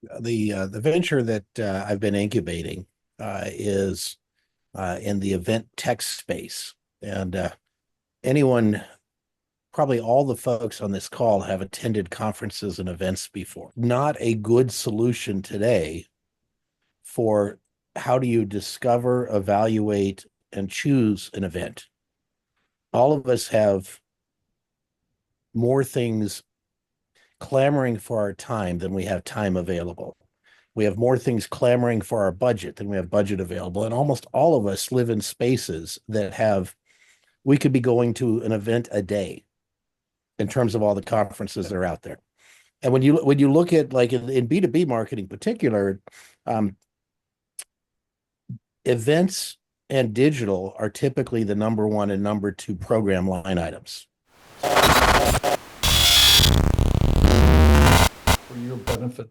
The venture that I've been incubating is in the event tech space, and anyone, probably all the folks on this call have attended conferences and events before. Not a good solution today for how do you discover, evaluate, and choose an event. All of us have more things clamoring for our time than we have time available. We have more things clamoring for our budget than we have budget available. And almost all of us live in spaces that have, we could be going to an event a day in terms of all the conferences that are out there. And when you look at like in B2B marketing in particular, um, events and digital are typically the number one and number two program line items. For your benefit.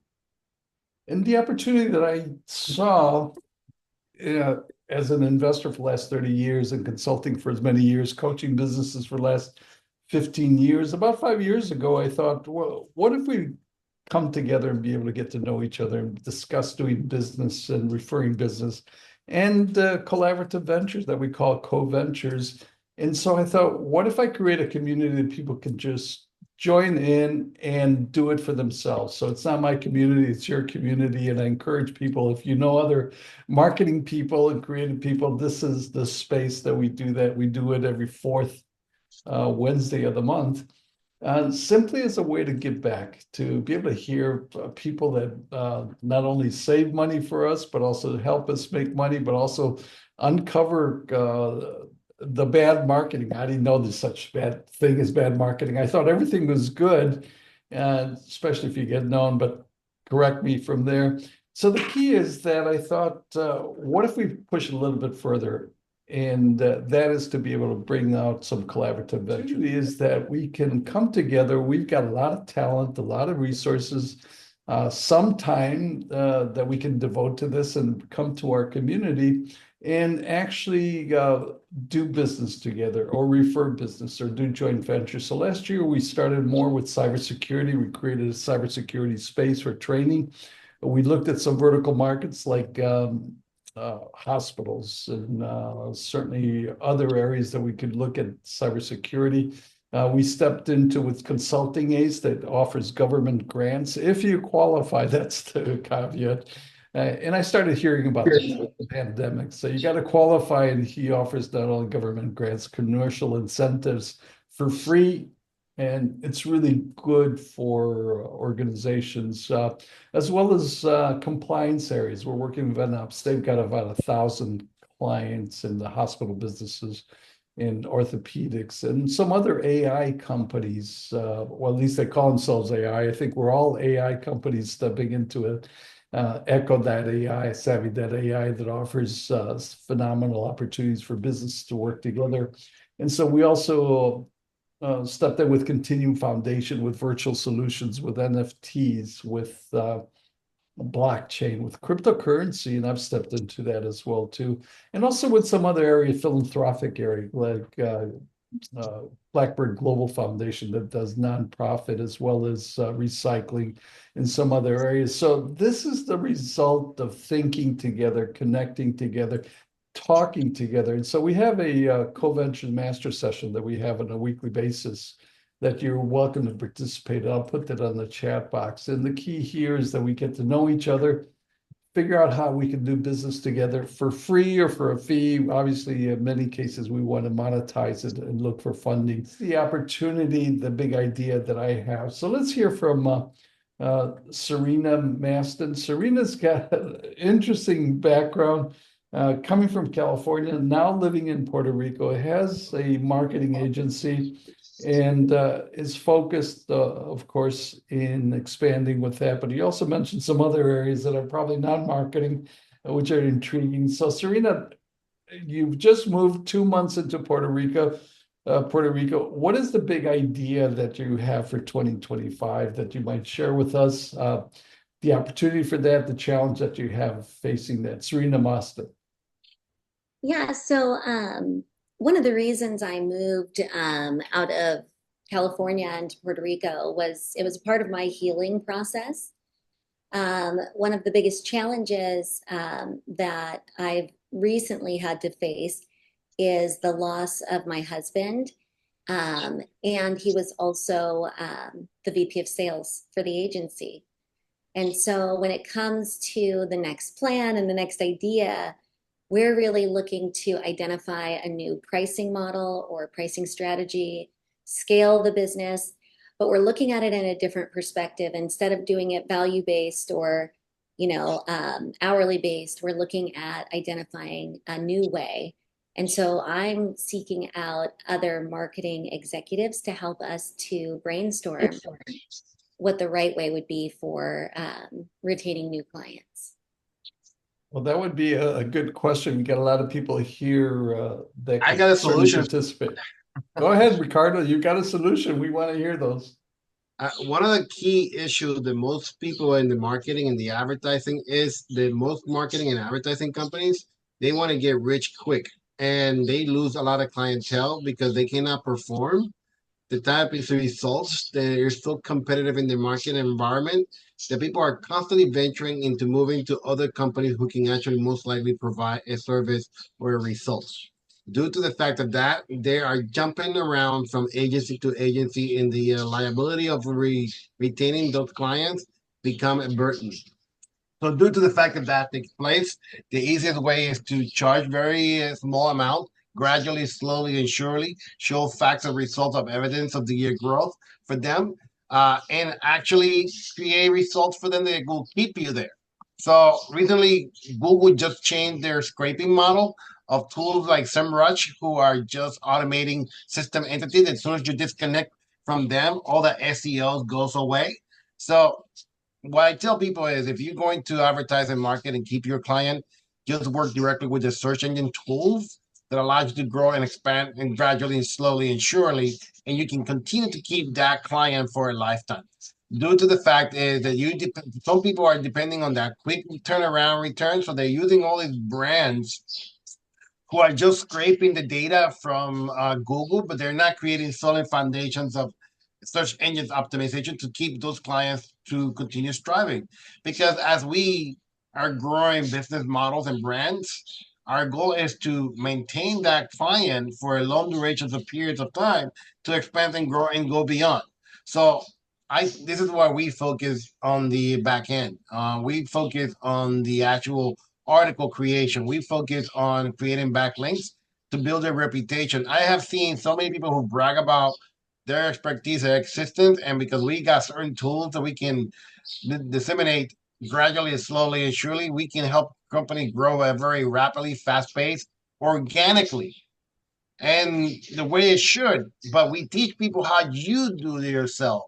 And the opportunity that I saw as an investor for the last 30 years and consulting for as many years, coaching businesses for the last 15 years, about 5 years ago, I thought, well, what if we come together and be able to get to know each other and discuss doing business and referring business and collaborative ventures that we call CoVentures. And so I thought, what if I create a community that people can just join in and do it for themselves? So it's not my community, it's your community. And I encourage people, if you know other marketing people and creative people, this is the space that we do that. We do it every fourth Wednesday of the month. Simply as a way to give back, to be able to hear people that not only save money for us, but also help us make money, but also uncover the bad marketing. I didn't know there's such bad thing as bad marketing. I thought everything was good, especially if you get known, but correct me from there. So the key is that I thought, what if we push it a little bit further? And that is to be able to bring out some collaborative venture. Is that we can come together. We've got a lot of talent, a lot of resources, some time that we can devote to this and come to our community and actually do business together or refer business or do joint ventures. So last year we started more with cybersecurity. We created a cybersecurity space for training. We looked at some vertical markets like hospitals and certainly other areas that we could look at cybersecurity. We stepped into with Consulting Ace that offers government grants. If you qualify, that's the caveat. And I started hearing about this with the pandemic. So you got to qualify, and he offers not only government grants, commercial incentives for free. And it's really good for organizations, as well as compliance areas. We're working with VetOps. They've got about 1,000 clients in the hospital businesses in orthopedics and some other AI companies. Well, at least they call themselves AI. I think we're all AI companies stepping into it. Echo.ai, Savvy.ai that offers phenomenal opportunities for business to work together. And so we also stepped in with Continuum Foundation, with virtual solutions, with NFTs, with blockchain, with cryptocurrency, and I've stepped into that as well too. And also with some other area, philanthropic area, like Blackbird Global Foundation that does nonprofit as well as recycling in some other areas. So this is the result of thinking together, connecting together, talking together. And so we have a CoVentures Master Session that we have on a weekly basis that you're welcome to participate in. I'll put that on the chat box. And the key here is that we get to know each other, figure out how we can do business together for free or for a fee. Obviously, in many cases, we want to monetize it and look for funding. It's the opportunity, the big idea that I have. So let's hear from Serena Maston. Serena's got an interesting background. Coming from California, now living in Puerto Rico, has a marketing agency and is focused, of course, in expanding with that. But he also mentioned some other areas that are probably not marketing, which are intriguing. So, Serena, you've just moved 2 months into Puerto Rico. What is the big idea that you have for 2025 that you might share with us? The opportunity for that, the challenge that you have facing that. Serena Masta. Yeah, so one of the reasons I moved out of California into Puerto Rico was it was part of my healing process. One of the biggest challenges that I've recently had to face is the loss of my husband. And he was also the VP of sales for the agency. And so when it comes to the next plan and the next idea, we're really looking to identify a new pricing model or pricing strategy, scale the business, but we're looking at it in a different perspective. Instead of doing it value-based or, hourly based, we're looking at identifying a new way. And so I'm seeking out other marketing executives to help us to brainstorm what the right way would be for retaining new clients. Well, that would be a good question. We got a lot of people here that I could got a certainly solution. participate. Go ahead, Ricardo. You got a solution. We want to hear those. One of the key issues that most people in the marketing and the advertising is that most marketing and advertising companies, they want to get rich quick and they lose a lot of clientele because they cannot perform the type of results that are so competitive in the market environment that people are constantly venturing into moving to other companies who can actually most likely provide a service or a result. Due to the fact of that, they are jumping around from agency to agency, and the liability of retaining those clients become a burden. So due to the fact that that takes place, the easiest way is to charge very small amount, gradually, slowly, and surely, show facts and results of evidence of the year growth for them, and actually create results for them that will keep you there. So recently, Google just changed their scraping model of tools like SEMrush, who are just automating system entities. As soon as you disconnect from them, all the SEO goes away. So what I tell people is if you're going to advertise and market and keep your client, just work directly with the search engine tools that allows you to grow and expand and gradually and slowly and surely, and you can continue to keep that client for a lifetime. Due to the fact is that some people are depending on that quick turnaround return, so they're using all these brands who are just scraping the data from Google, but they're not creating solid foundations of search engines optimization to keep those clients to continue striving. Because as we are growing business models and brands, our goal is to maintain that client for a long durations of periods of time to expand and grow and go beyond. So this is why we focus on the back end. We focus on the actual article creation. We focus on creating backlinks to build a reputation. I have seen so many people who brag about their expertise and existence, and because we got certain tools that we can disseminate gradually, slowly, and surely, we can help companies grow at a very rapidly, fast pace, organically, and the way it should. But we teach people how you do it yourself.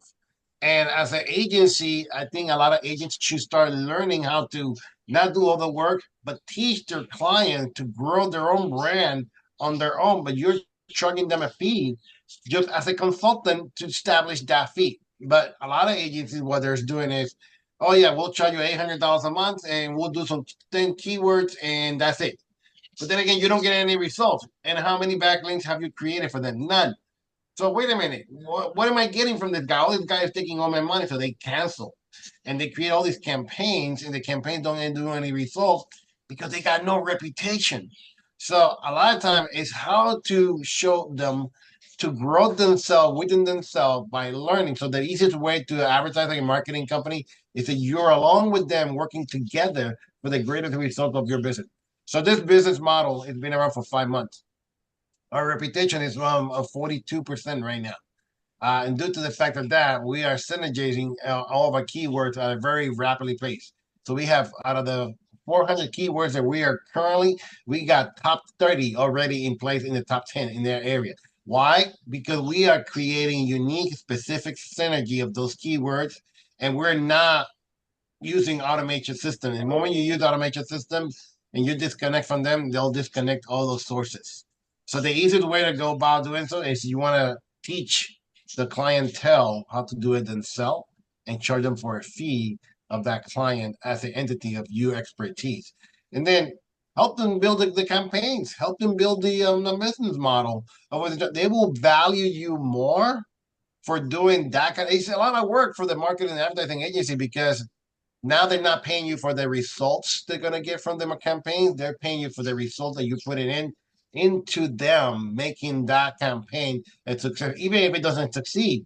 And as an agency, I think a lot of agents should start learning how to not do all the work, but teach their client to grow their own brand on their own. But you're charging them a fee just as a consultant to establish that fee. But a lot of agencies, what they're doing is, oh yeah, we'll charge you $800 a month, and we'll do some 10 keywords, and that's it. But then again, you don't get any results. And how many backlinks have you created for them? None. So wait a minute, what am I getting from this guy? All this guy is taking all my money, so they cancel, and they create all these campaigns, and the campaigns don't do any results because they got no reputation. So a lot of time is how to show them to grow themselves within themselves by learning. So the easiest way to advertise like a marketing company is that you're along with them working together for the greatest result of your business. So this business model has been around for 5 months. Our reputation is 42% right now. And due to the fact of that, we are synergizing all of our keywords at a very rapidly pace. So we have out of the 400 keywords that we are currently, we got top 30 already in place in the top 10 in their area. Why? Because we are creating unique, specific synergy of those keywords, and we're not using automation systems. And the moment you use automation systems and you disconnect from them, they'll disconnect all those sources. So the easiest way to go about doing so is you want to teach the clientele how to do it themselves and charge them for a fee of that client as an entity of your expertise. And then help them build the campaigns, help them build the business model. They will value you more for doing that. It's a lot of work for the marketing and advertising agency because Now they're not paying you for the results they're gonna get from the campaign. They're paying you for the results that you put it in into them making that campaign a success, even if it doesn't succeed,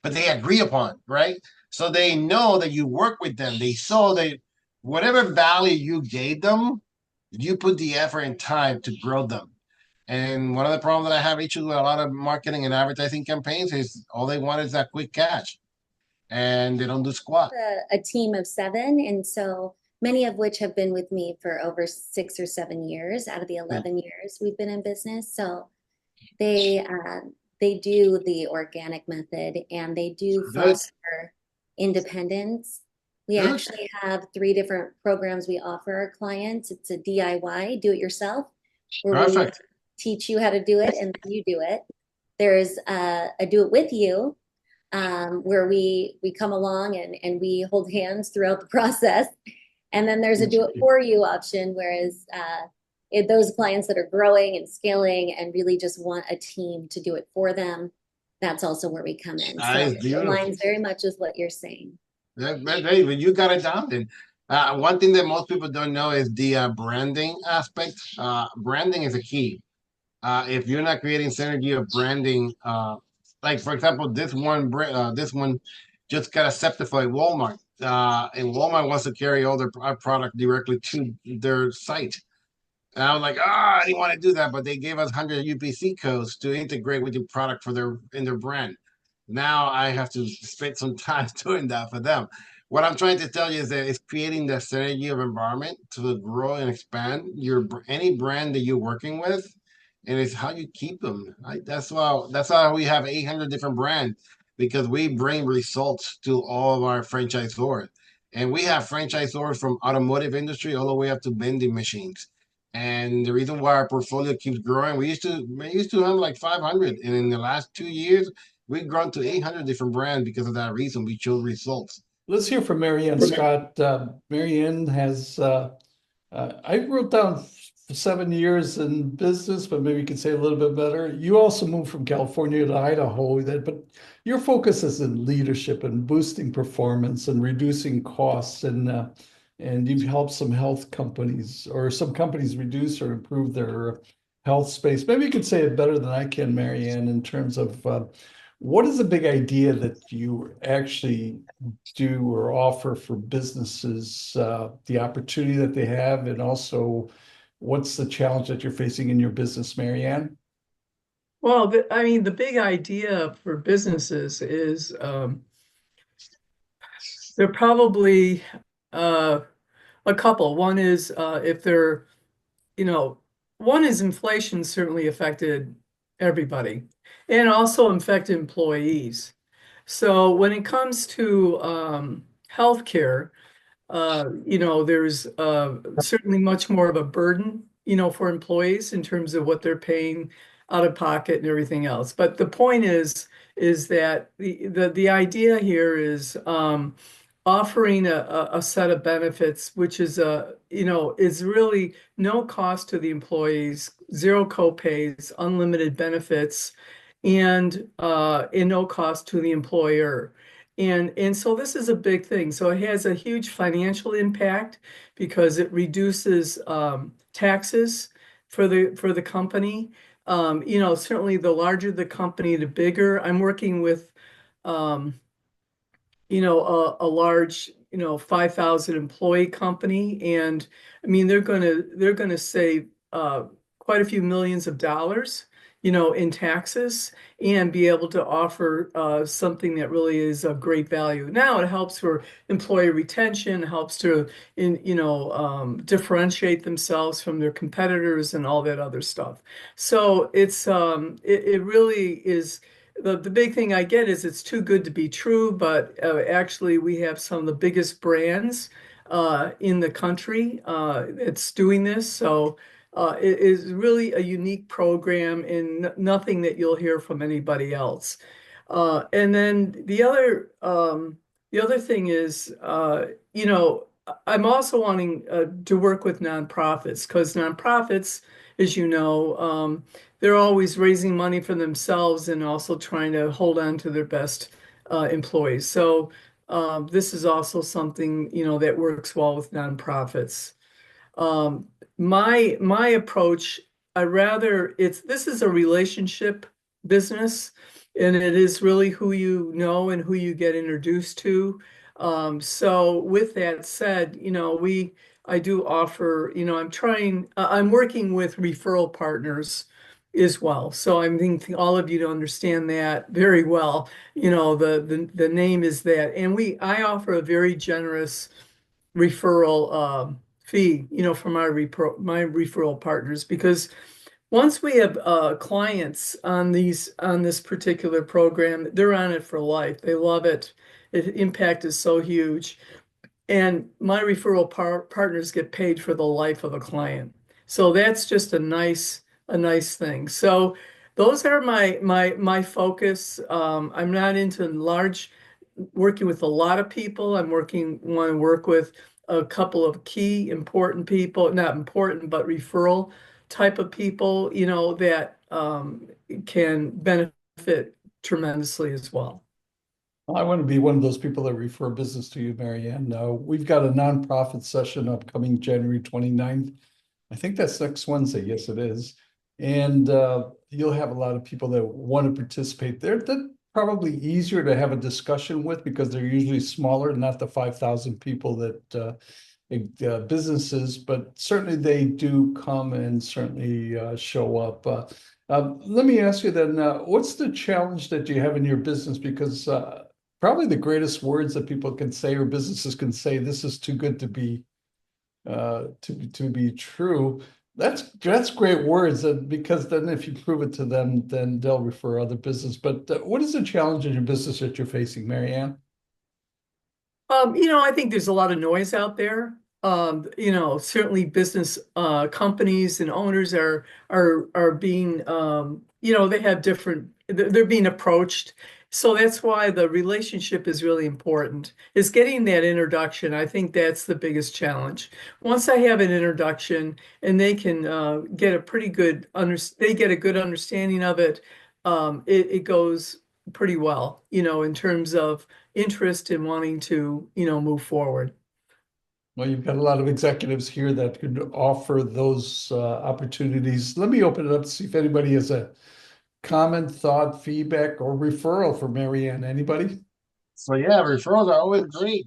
but they agree upon, right? So they know that you work with them. They saw that whatever value you gave them, you put the effort and time to grow them. And one of the problems that I have issues with a lot of marketing and advertising campaigns is all they want is that quick cash, and they don't do squat. A team of 7, and so many of which have been with me for over 6 or 7 years out of the 11 years we've been in business. So they do the organic method, and they do Good. foster independence. We Good. actually have 3 different programs we offer our clients. It's a DIY, do it yourself, where we Perfect. teach you how to do it and then you do it. There's a do it with you, where we come along and we hold hands throughout the process. And then there's a do it for you option, whereas those clients that are growing and scaling and really just want a team to do it for them, that's also where we come in. That So is it beautiful. aligns very much with what you're saying. David, you got it down then. One thing that most people don't know is the branding aspect. Branding is a key. If you're not creating synergy of branding, like for example, this one just got accepted for a Walmart, and Walmart wants to carry all their product directly to their site. And I was like, I didn't want to do that, but they gave us 100 UPC codes to integrate with the product for their brand. Now I have to spend some time doing that for them. What I'm trying to tell you is that it's creating the synergy of environment to grow and expand any brand that you're working with, and it's how you keep them. Right? That's why we have 800 different brands, because we bring results to all of our franchisors, and we have franchisors from automotive industry all the way up to vending machines. And the reason why our portfolio keeps growing, we used to have like 500, and in the last 2 years, we've grown to 800 different brands because of that reason. We showed results. Let's hear from Marianne Scott. Marianne has, I wrote down 7 years in business, but maybe you could say a little bit better. You also moved from California to Idaho, but your focus is in leadership and boosting performance and reducing costs, and you've helped some health companies or some companies reduce or improve their health space. Maybe you could say it better than I can, Marianne, in terms of what is the big idea that you actually do or offer for businesses, the opportunity that they have, and also what's the challenge that you're facing in your business, Marianne? Well, I mean, the big idea for businesses is they're probably a couple. One is if they're, one is inflation certainly affected everybody and also affected employees. So when it comes to healthcare, there's certainly much more of a burden, for employees in terms of what they're paying out of pocket and everything else. But the point is that the idea here is offering a set of benefits, which is is really no cost to the employees, zero co-pays, unlimited benefits, and no cost to the employer. And so this is a big thing. So it has a huge financial impact because it reduces taxes for the company. Certainly the larger the company, the bigger. I'm working with a large 5,000 employee company, and I mean they're gonna save quite a few millions of dollars in taxes, and be able to offer something that really is of great value. Now it helps for employee retention, helps to differentiate themselves from their competitors and all that other stuff. So it really is. The big thing I get is it's too good to be true, but actually we have some of the biggest brands in the country that's doing this. So it is really a unique program and nothing that you'll hear from anybody else. And then the other thing is, I'm also wanting to work with nonprofits, because nonprofits, as you know, they're always raising money for themselves and also trying to hold on to their best employees. So this is also something, that works well with nonprofits. Um, my approach, this is a relationship business, and it is really who you know and who you get introduced to. So with that said, I do offer, I'm working with referral partners as well. So I'm thinking all of you to understand that very well. The name is that, and I offer a very generous referral fee, from my referral partners, because once we have clients on this particular program, they're on it for life. They love it. Impact is so huge. And my referral partners get paid for the life of a client. So that's just a nice thing. So those are my focus. I'm not into working with a lot of people. Want to work with a couple of key important people, not important, but referral type of people, that can benefit tremendously as well. I want to be one of those people that refer business to you, Marianne. We've got a nonprofit session upcoming January 29th. I think that's next Wednesday. Yes, it is. And you'll have a lot of people that want to participate there. They're probably easier to have a discussion with because they're usually smaller, not the 5,000 people that businesses, but certainly they do come and certainly show up. Let me ask you then, what's the challenge that you have in your business? Because probably the greatest words that people can say or businesses can say, this is too good to be true. That's great words, because then if you prove it to them, then they'll refer other business. But what is the challenge in your business that you're facing, Marianne? I think there's a lot of noise out there. Certainly business companies and owners are being, they have they're being approached. So that's why the relationship is really important, is getting that introduction. I think that's the biggest challenge. Once I have an introduction and they can get they get a good understanding of it, it goes pretty well, in terms of interest in wanting to, move forward. Well, you've got a lot of executives here that could offer those opportunities. Let me open it up to see if anybody has a comment, thought, feedback, or referral for Marianne. Anybody? So yeah, referrals are always great.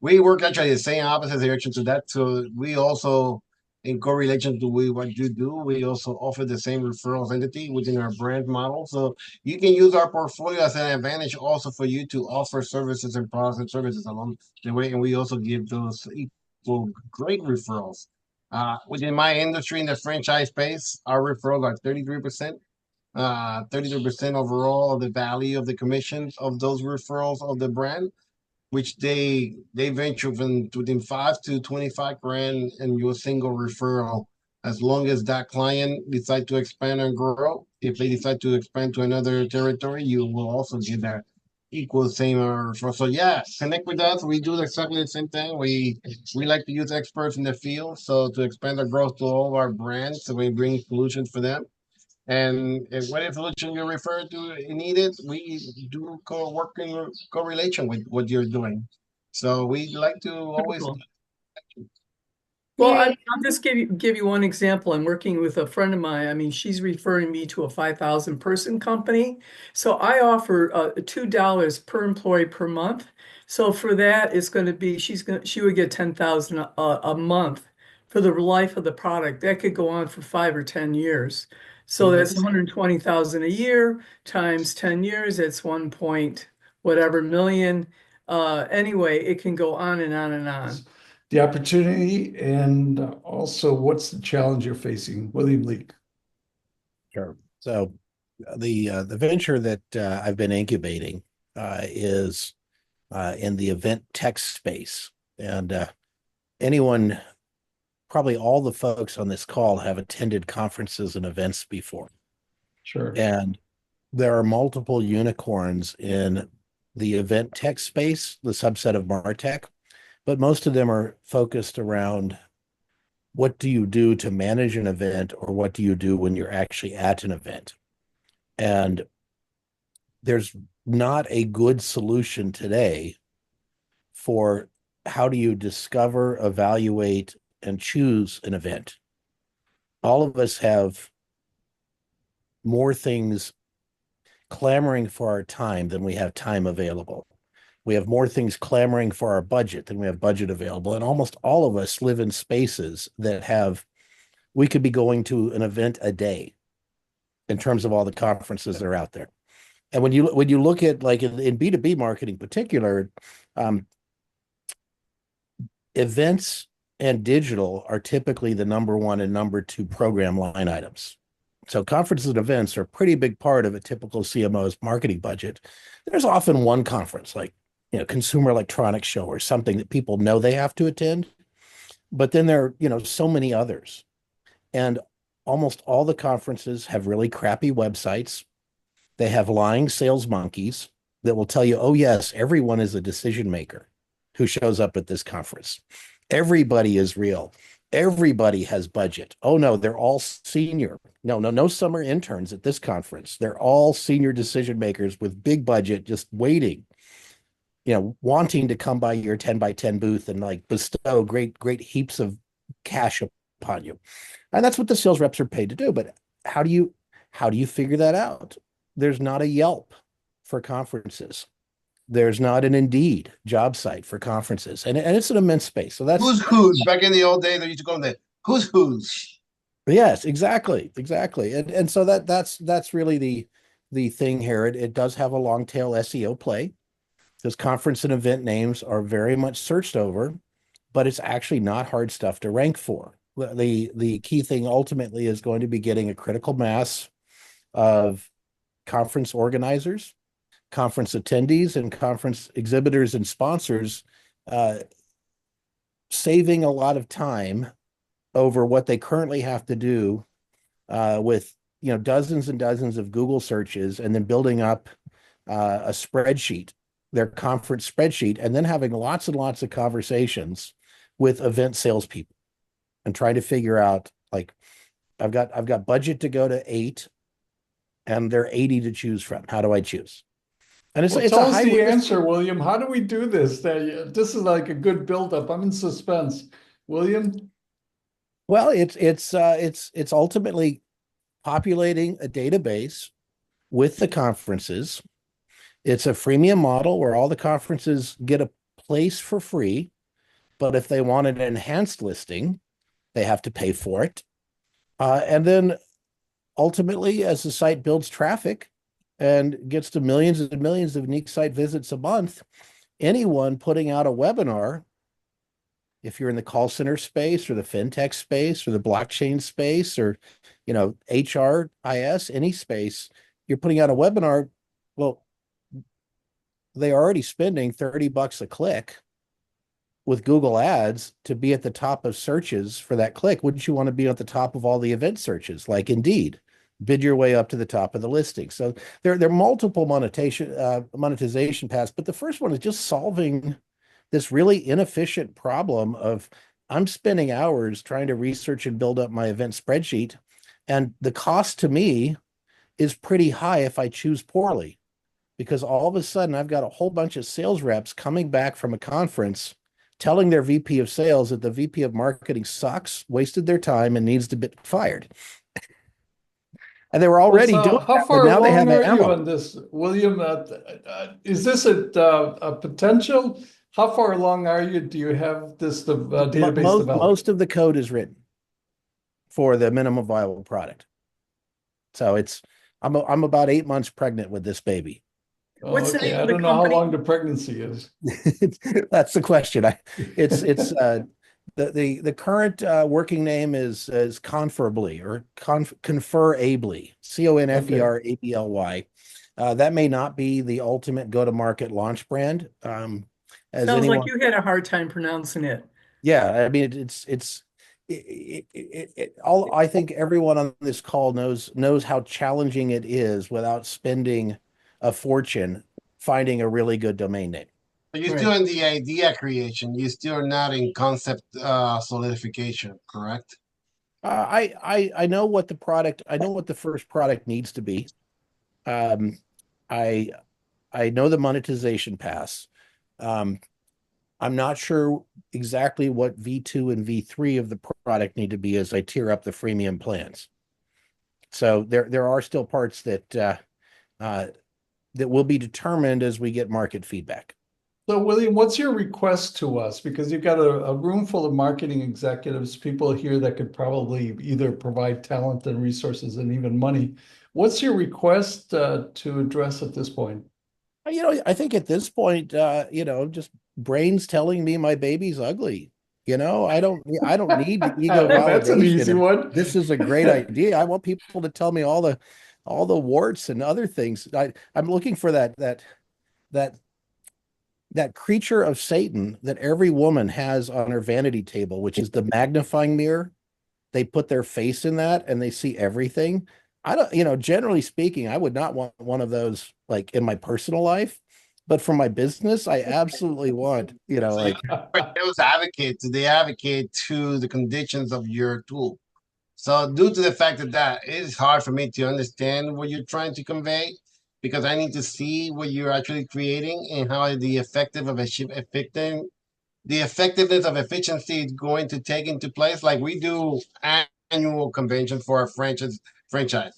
We work actually the same opposite direction to that. So we also, in correlation to what you do, we also offer the same referrals entity within our brand model. So you can use our portfolio as an advantage also for you to offer services and products and services along the way. And we also give those equal great referrals. Within my industry in the franchise space, our referrals are 33%. 33% overall of the value of the commissions of those referrals of the brand, which they venture from within 5 to 25 grand in your single referral, as long as that client decide to expand and grow. If they decide to expand to another territory, you will also get that equal same referral. So yeah, connect with us. We do exactly the same thing. We like to use experts in the field, so to expand our growth to all of our brands, so we bring solutions for them. And if whatever solution you refer to needed, we do co-working correlation with what you're doing. So we like to always. Wonderful. Well, Mary, I'll just give you one example. I'm working with a friend of mine. I mean, she's referring me to a 5,000 person company. So I offer $2 per employee per month. So for that, it's going to be she would get 10,000 a month for the life of the product. That could go on for 5 or 10 years. So that's 120,000 a year times 10 years. That's 1 point whatever million. Anyway, it can go on and on and on. The opportunity, and also what's the challenge you're facing, William Leake? Sure. So the venture that I've been incubating is in the event tech space, and probably all the folks on this call have attended conferences and events before, Sure. and there are multiple unicorns in the event tech space, the subset of MarTech, but most of them are focused around what do you do to manage an event, or what do you do when you're actually at an event? And there's not a good solution today for how do you discover, evaluate, and choose an event. All of us have more things clamoring for our time than we have time available. We have more things clamoring for our budget than we have budget available. And almost all of us live in spaces that have, we could be going to an event a day in terms of all the conferences that are out there. And when you look at like in B2B marketing in particular, events and digital are typically the number one and number two program line items. So conferences and events are a pretty big part of a typical CMO's marketing budget. There's often one conference like, Consumer Electronics Show or something that people know they have to attend, but then there are, so many others. And almost all the conferences have really crappy websites. They have lying sales monkeys that will tell you, oh, yes, everyone is a decision maker who shows up at this conference. Everybody is real. Everybody has budget. Oh, no, they're all senior. No summer interns at this conference. They're all senior decision makers with big budget just waiting, wanting to come by your 10 by 10 booth and like bestow great heaps of cash upon you. And that's what the sales reps are paid to do. But how do you figure that out? There's not a Yelp for conferences. There's not an Indeed job site for conferences, and it's an immense space. So that's who's back in the old days. They used to go in there. Who's yes, exactly, and so that's really the thing here. It does have a long tail SEO play because conference and event names are very much searched over, but it's actually not hard stuff to rank for. The key thing ultimately is going to be getting a critical mass of conference organizers, conference attendees, and conference exhibitors and sponsors, saving a lot of time over what they currently have to do with dozens and dozens of Google searches, and then building up a spreadsheet, their conference spreadsheet, and then having lots and lots of conversations with event salespeople and trying to figure out, like, I've got budget to go to 8, and there are 80 to choose from. How do I choose? And it's tell a us high the risk. answer, William. How do we do this? This is like a good buildup. I'm in suspense. William? Well, it's ultimately populating a database with the conferences. It's a freemium model where all the conferences get a place for free, but if they want an enhanced listing, they have to pay for it. And then ultimately, as the site builds traffic and gets to millions and millions of unique site visits a month, anyone putting out a webinar, if you're in the call center space or the fintech space or the blockchain space or, HRIS, any space, you're putting out a webinar, well, they're already spending $30 a click with Google Ads to be at the top of searches for that click. Wouldn't you want to be at the top of all the event searches, like Indeed? Bid your way up to the top of the listing. So there are multiple monetization paths, but the first one is just solving this really inefficient problem of I'm spending hours trying to research and build up my event spreadsheet, and the cost to me is pretty high if I choose poorly, because all of a sudden I've got a whole bunch of sales reps coming back from a conference telling their VP of sales that the VP of marketing sucks, wasted their time, and needs to be fired. And they were already doing how that, far but now they along have are you ammo. on this, William? Is this a potential? How far along are you? Do you have this database developed? Most of the code is written for the minimum viable product. So I'm about 8 months pregnant with this baby. What's the Okay, name I of the don't know how company? long the pregnancy is. That's the question. The current working name is Conferably or Conferably, Conferably. That may not be the ultimate go-to-market launch brand. As Sounds like anyone, you had a hard time pronouncing it. yeah, I mean all I think everyone on this call knows how challenging it is without spending a fortune finding a really good domain name. But you're Right. still in the idea creation. You're still not in concept solidification, correct? I know what the first product needs to be. Um, I I know the monetization paths. Um, I'm not sure exactly what V2 and V3 of the product need to be as I tier up the freemium plans. So there are still parts uh, that will be determined as we get market feedback. So, William, what's your request to us? Because you've got a room full of marketing executives, people here that could probably either provide talent and resources and even money. What's your request to address at this point? I think at this point, just brains telling me my baby's ugly. I don't need the ego That's an validation. easy one. This is a great idea. I want people to tell me all the warts and other things. I'm looking for that creature of Satan that every woman has on her vanity table, which is the magnifying mirror. They put their face in that and they see everything. I don't, generally speaking, I would not want one of those like in my personal life, but for my business, I absolutely want, So like, those advocates, they advocate to the conditions of your tool. So due to the fact that it is hard for me to understand what you're trying to convey, because I need to see what you're actually creating and how the effectiveness of efficiency is going to take into place. Like we do annual conventions for our franchise,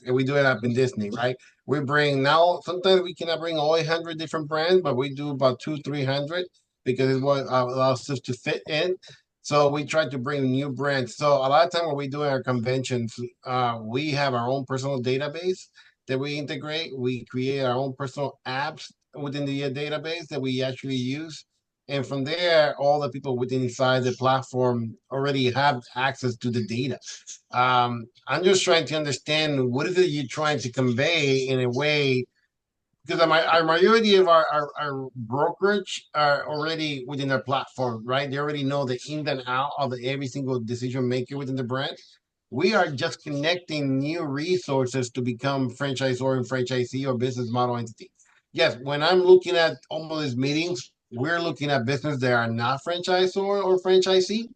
and we do it up in Disney, right? We bring now. Sometimes we cannot bring all 800 different brands, but we do about 300 because it's what allows us to fit in. So we try to bring new brands. So a lot of time when we do our conventions, we have our own personal database that we integrate. We create our own personal apps within the database that we actually use, and from there, all the people within inside the platform already have access to the data. I'm just trying to understand what is it you're trying to convey in a way, because our majority of our brokerage are already within their platform, right? They already know the in and out of every single decision maker within the brand. We are just connecting new resources to become franchisor and franchisee or business model entity. Yes, when I'm looking at all of these meetings, we're looking at business that are not franchisor or franchisee.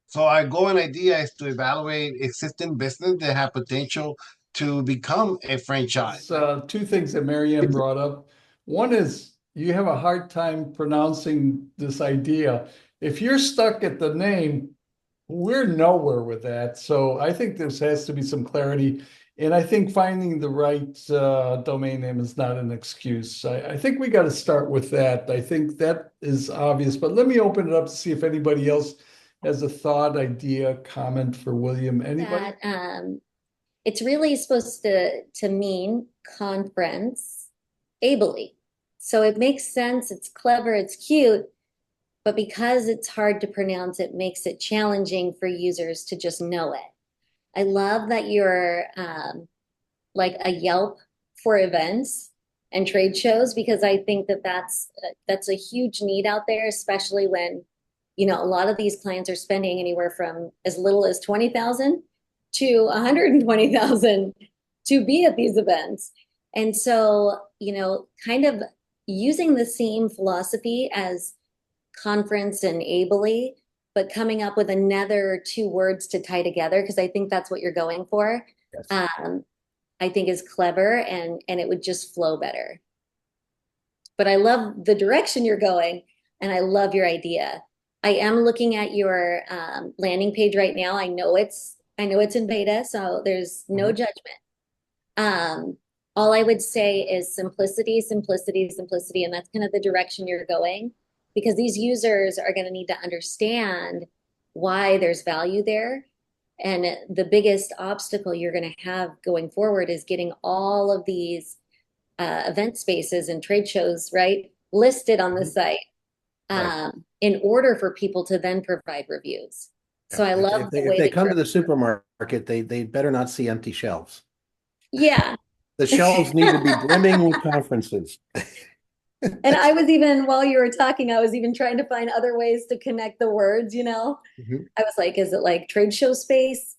So our goal and idea is to evaluate existing business that have potential to become a franchise. Two things that Marianne brought up. One is you have a hard time pronouncing this idea. If you're stuck at the name, we're nowhere with that. So I think there has to be some clarity. And I think finding the right domain name is not an excuse. I think we got to start with that. I think that is obvious, but let me open it up to see if anybody else has a thought, idea, comment for William. Anybody? That it's really supposed to mean conference ably. So it makes sense, it's clever, it's cute, but because it's hard to pronounce, it makes it challenging for users to just know it. I love that you're like a Yelp for events and trade shows, because I think that that's a huge need out there, especially when, a lot of these clients are spending anywhere from as little as 20,000 to 120,000 to be at these events. And so, kind of using the same philosophy as conference and ably, but coming up with another two words to tie together, because I think that's what you're going for. yes. I think is clever, and it would just flow better. But I love the direction you're going, and I love your idea. I am looking at your landing page right now. I know it's in beta, so there's no judgment. All I would say is simplicity, simplicity, simplicity, and that's kind of the direction you're going, because these users are going to need to understand why there's value there. And the biggest obstacle you're going to have going forward is getting all of these event spaces and trade shows, right, listed on the site in order for people to then provide reviews. So I love the way if they that come you're, to the supermarket, they better not see empty shelves. yeah. The shelves need to be brimming with conferences. And I was even, while you were talking, I was even trying to find other ways to connect the words, I was like, is it like trade show space?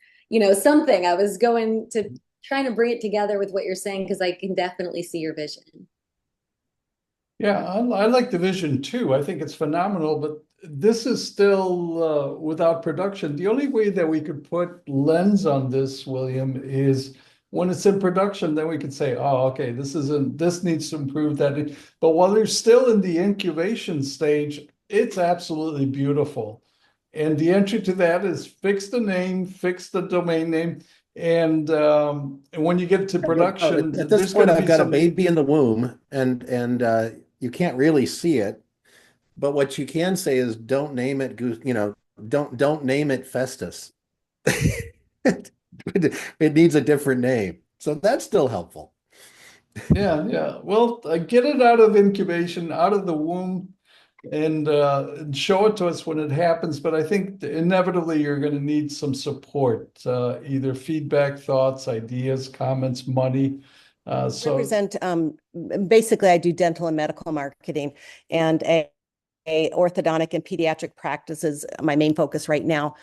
Something. I was going to trying to bring it together with what you're saying, because I can definitely see your vision. Yeah, I like the vision too. I think it's phenomenal, but this is still without production. The only way that we could put lens on this, William, is when it's in production, then we could say, oh, okay, this needs to improve that. But while they're still in the incubation stage, It's absolutely beautiful. And the entry to that is fix the name, fix the domain name. And when you get to production, At this there's going point, to I've be got a some. baby in the womb, and you can't really see it. But what you can say is, don't name it, don't name it Festus. It needs a different name. So that's still helpful. Yeah, yeah. Well, get it out of incubation, out of the womb, and show it to us when it happens. But I think inevitably you're going to need some support, either feedback, thoughts, ideas, comments, money. So Represent basically I do dental and medical marketing, and a orthodontic and pediatric practice is my main focus right now.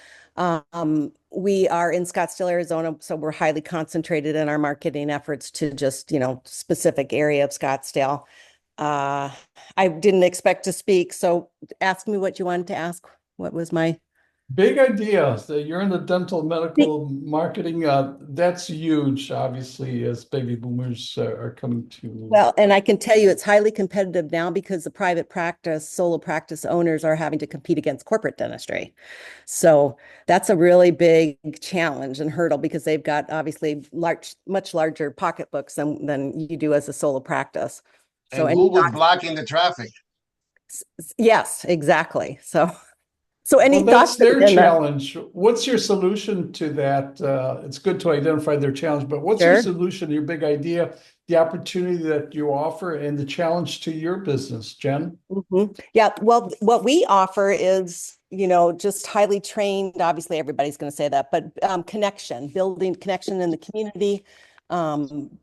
We are in Scottsdale, Arizona, so we're highly concentrated in our marketing efforts to just, specific area of Scottsdale. I didn't expect to speak, so ask me what you wanted to ask. What was my big idea. So you're in the dental medical marketing. That's huge, obviously, as baby boomers are coming to. Well, and I can tell you it's highly competitive now because the private practice, solo practice owners are having to compete against corporate dentistry. So that's a really big challenge and hurdle because they've got obviously much larger pocketbooks than you do as a solo practice. So And any Google's blocking the traffic. yes, exactly. So any Well, thoughts that's their in that? challenge. What's your solution to that? It's good to identify their challenge, but what's your Sure. solution, your big idea, the opportunity that you offer, and the challenge to your business, Jen? Yeah, well, what we offer is, just highly trained, obviously everybody's going to say that, but building connection in the community,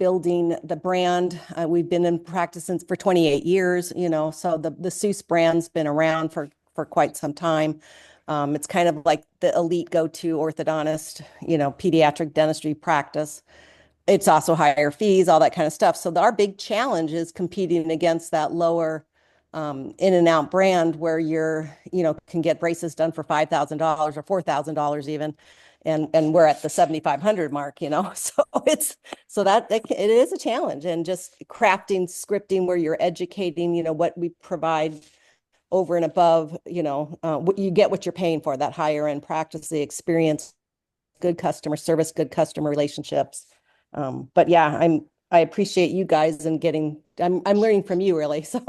building the brand. We've been in practice for 28 years, so the Seuss brand's been around for quite some time. It's kind of like the elite go-to orthodontist, pediatric dentistry practice. It's also higher fees, all that kind of stuff. So our big challenge is competing against that lower in and out brand where can get braces done for $5,000 or $4,000 even. And we're at the 7,500 mark, so that it is a challenge, and just crafting scripting where you're educating, what we provide over and above, what you get, what you're paying for, that higher end practice, the experience, good customer service, good customer relationships. But yeah, I appreciate you guys and I'm learning from you really. So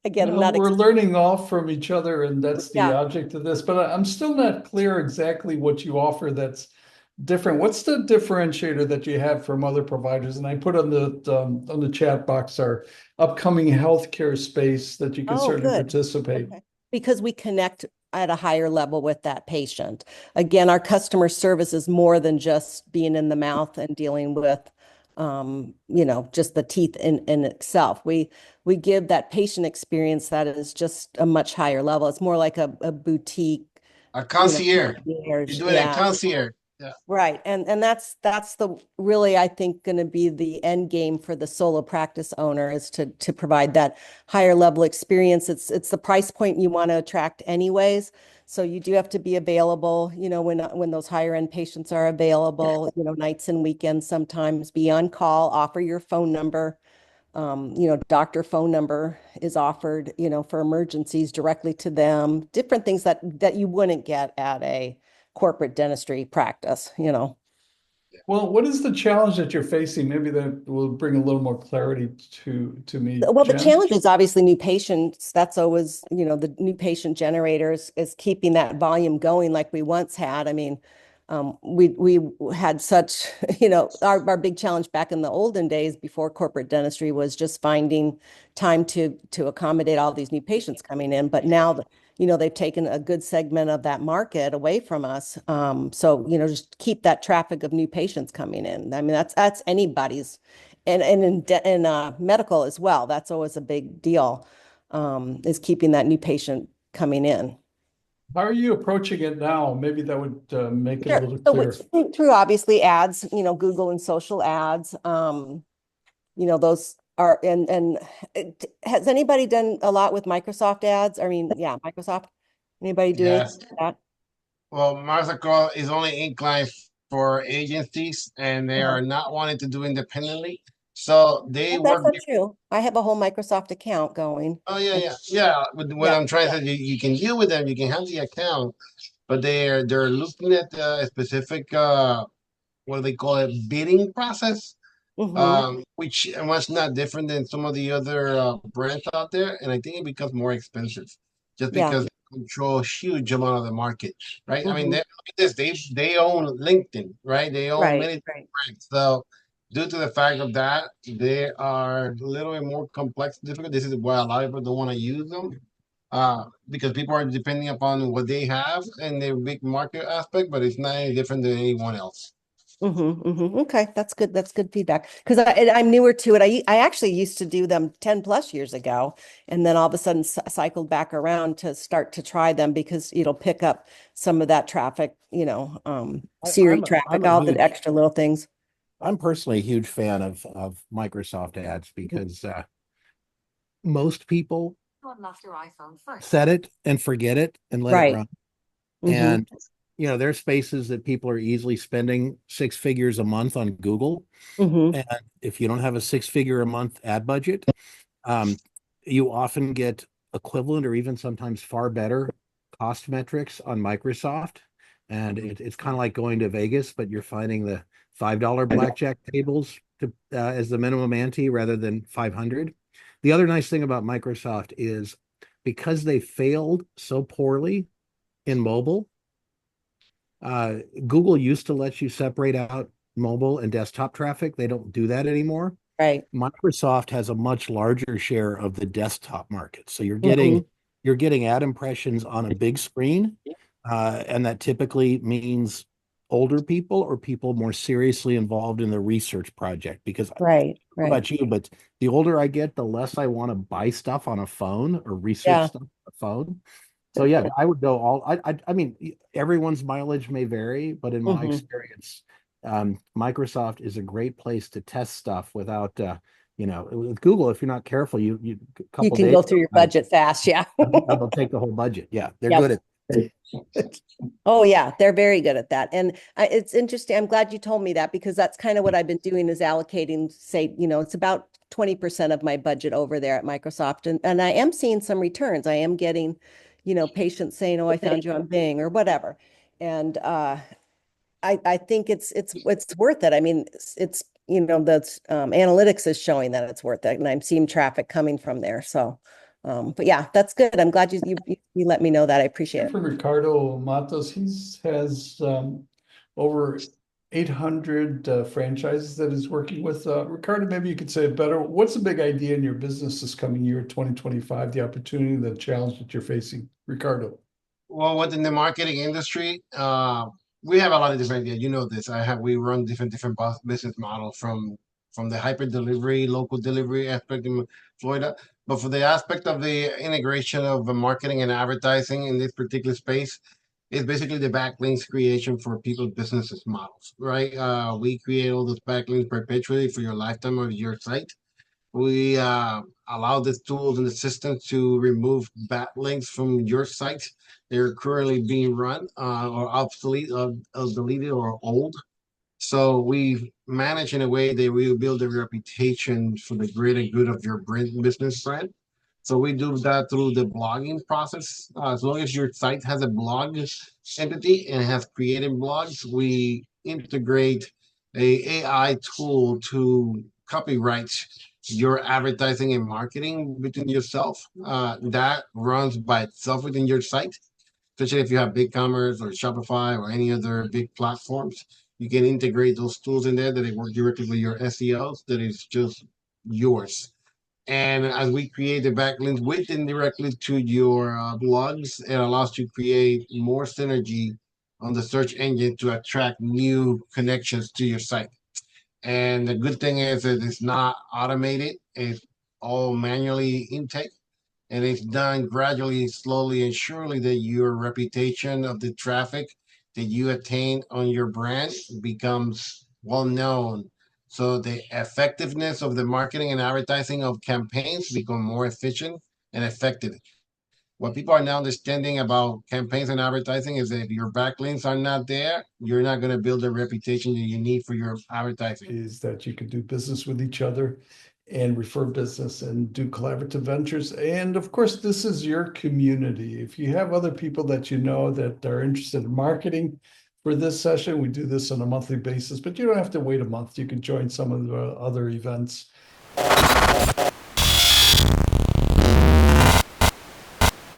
again, I'm Well, not, we're learning off from each other, and that's the yeah. object of this. But I'm still not clear exactly what you offer that's different. What's the differentiator that you have from other providers? And I put on the chat box our upcoming healthcare space that you can Oh, certainly good. participate. Okay. Because we connect at a higher level with that patient. Again, our customer service is more than just being in the mouth and dealing with, just the teeth in itself. We give that patient experience that is just a much higher level. It's more like a boutique, A concierge. You're concierge. doing a Yeah. concierge. Yeah. Right. And that's the really, I think, going to be the end game for the solo practice owner, is to provide that higher level experience. It's the price point you want to attract anyways. So you do have to be available, when those higher end patients are available, nights and weekends, sometimes be on call, offer your phone number. Doctor phone number is offered, for emergencies directly to them, different things that you wouldn't get at a corporate dentistry practice. Well, what is the challenge that you're facing? Maybe that will bring a little more clarity to me, Well, the Jen. challenge is obviously new patients. That's always, the new patient generators is keeping that volume going like we once had. I mean, we had such, our big challenge back in the olden days before corporate dentistry was just finding time to accommodate all these new patients coming in. But now, they've taken a good segment of that market away from us. So, just keep that traffic of new patients coming in. I mean, that's anybody's, and in medical as well. That's always a big deal, is keeping that new patient coming in. How are you approaching it now? Maybe that would make it a Sure. little So clearer. through obviously ads, Google and social ads, those are, and has anybody done a lot with Microsoft ads? I mean, yeah, Microsoft. Anybody do Yes. anything like that? Well, Mastercard is only inclined for agencies, and they Uh-huh. are not wanting to do independently. So they That's work. not true. I have a whole Microsoft account going. Oh yeah, And- yeah. But what Yeah, I'm trying to say, you can deal with them. You can have the account, but they're looking at a specific what do they call it, bidding process, mm-hmm, which was not different than some of the other brands out there, and I think it becomes more expensive just yeah, because they control a huge amount of the market, right? I mean, mm-hmm, look at this, they own LinkedIn, right? They own right, many right. brands, so due to the fact of that, they are a little bit more complex, difficult. This is why a lot of people don't want to use them. Because people are depending upon what they have and their big market aspect, but it's not any different than anyone else. Mm-hmm, mm-hmm. Okay, that's good. That's good feedback. Because I'm newer to it. I actually used to do them 10 plus years ago, and then all of a sudden cycled back around to start to try them because it'll pick up some of that traffic, Siri I'm traffic, a all the huge extra little things. I'm personally a huge fan of Microsoft ads because most people set it and forget it and let it Right. run. Mm-hmm. And there's spaces that people are easily spending six figures a month on Google. Mm-hmm. And if you don't have a six-figure a month ad budget, um, you often get equivalent or even sometimes far better cost metrics on Microsoft. And it's kind of like going to Vegas, but you're finding the $5 blackjack tables as the minimum ante rather than 500. The other nice thing about Microsoft is because they failed so poorly in mobile, uh, Google used to let you separate out mobile and desktop traffic. They don't do that anymore. Right. Microsoft has a much larger share of the desktop market. So you're Mm-hmm. getting ad impressions on a big screen, and that typically means older people or people more seriously involved in the research project. Because I don't Right. know Right. about you, but the older I get, the less I want to buy stuff on a phone or research Yeah. stuff on a phone. So yeah, I would go all. I mean, everyone's mileage may vary, but in my Mm-hmm. experience, Microsoft is a great place to test stuff without, with Google. If you're not careful, you a You couple can days go through your budget fast. Yeah. they'll take the whole budget. Yeah, they're Yep. good at. Oh yeah, they're very good at that. And it's interesting. I'm glad you told me that because that's kind of what I've been doing is allocating, say, it's about 20% of my budget over there at Microsoft. And I am seeing some returns. I am getting, patients saying, "Oh, I found you on Bing" or whatever. And I think it's worth it. I mean, it's the analytics is showing that it's worth it, and I'm seeing traffic coming from there. So, but yeah, that's good. I'm glad you let me know that. I appreciate For it. Ricardo Matos, has over 800 franchises that he's working with. Ricardo, maybe you could say it better. What's the big idea in your business this coming year, 2025, the opportunity, the challenge that you're facing? Ricardo. Well, within the marketing industry, we have a lot of different ideas. You know this. We run different business models from the hyper delivery, local delivery aspect in Florida. But for the aspect of the integration of the marketing and advertising in this particular space, it's basically the backlinks creation for people's businesses models, right? We create all those backlinks perpetually for your lifetime of your site. We allow the tools and the systems to remove backlinks from your site. They're currently being run or obsolete, or deleted or old. So we manage in a way that we build a reputation for the greater good of your brand, business brand. So we do that through the blogging process. As long as your site has a blog entity and has created blogs, we integrate a AI tool to copyright your advertising and marketing within yourself. That runs by itself within your site, especially if you have BigCommerce or Shopify or any other big platforms. You can integrate those tools in there that work directly with your SEOs. That is just yours. And as we create the backlinks within directly to your blogs, it allows you to create more synergy on the search engine to attract new connections to your site. And the good thing is that it's not automated, it's all manually intake. And it's done gradually, slowly, and surely that your reputation of the traffic that you attain on your brand becomes well known. So the effectiveness of the marketing and advertising of campaigns become more efficient and effective. what people are now understanding about campaigns and advertising is that if your backlinks are not there, you're not going to build the reputation that you need for your advertising. Is that you can do business with each other and refer business and do collaborative ventures. And of course, this is your community. If you have other people that you know that are interested in marketing for this session, we do this on a monthly basis, but you don't have to wait a month. You can join some of the other events.